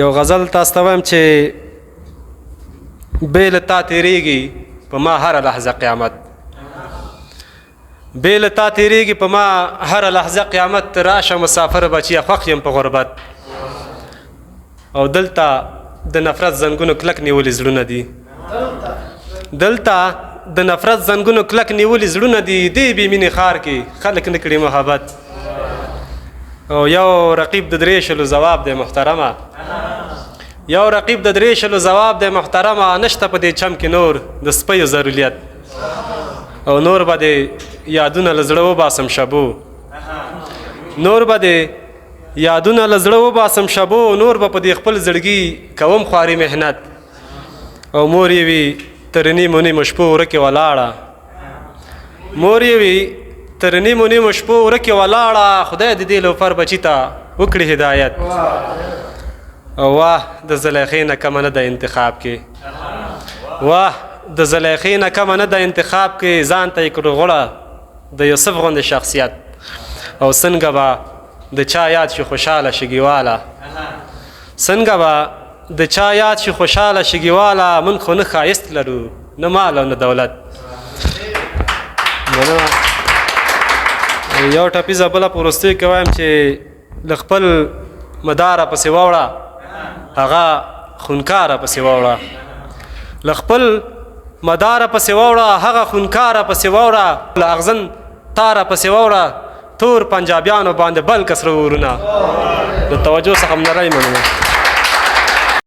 یو غزل تاسو ته وایم چې بې له تا تېرېږي په ما هره لحظه قیامت، بې له تا تېرېږي په ما هره لحظه قیامت. راشه مسافر بچیه خوښ یم په غربت، او دلته د نفرت زنګونو کلک نیولي زړونه دي، دلته د نفرت زنګونو کلک نیولي زړونه دي. دې بې مینې ښار کې خلک نه کړي محبت، او یو رقیب د درې شلو ځواب دی محترمه، یو رقیب د درې شلو ځواب دی محترمه. نشته په دې چم کې نور د سپیو ضروریت، او نور به دې یادونه له زړه وباسم شبو، نور به دې یادونه له زړه وباسم شبو. نور به په دې خپل زړګي کوم خواري محنت، او مور یې وي تر نیمو نیمو شپو ورکې ولاړه، مور یې وي تر نیمو نیمو شپو ورکې ولاړه. خدای د دې لوفر بچي ته وکړي هدایت، او واه د زلیخې نه کمه نه ده انتخاب کې، واه د زلیخې نه کمه نه ده انتخاب کې. ځان ته یې کړو غوړه د یوسف غوندې شخصیت، او څنګه به د چا یاد شي خوشحاله شګیواله، څنګه به د چا یاد شي خوشحاله شګیواله. من خو نه ښایست لرو نه مال او نه دولت. یو ټپیزه بله په وروستیو کې وایم چې له خپل مداره پسې واوړه هغه خونکاره پسې واوړه، له خپل مداره پسې واوړه هغه خونکاره پسې واوړه. له اغزن تاره پسې واوړه تور پنجابیانو باندې بل کسره ورونه. د توجه څخه مننه مننه.